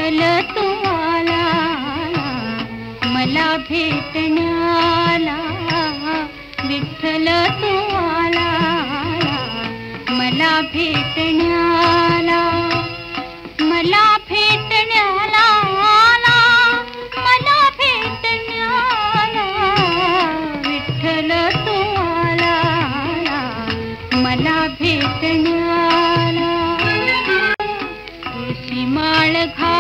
विठ्ठल तू आला मला भेटण्याला, विठ्ठल तू आला मला भेटण्याला, मला भेटण्याला आला, मला भेटण्याला, विठ्ठल तू आला मला भेटण्याला. तुळशी माळ घाल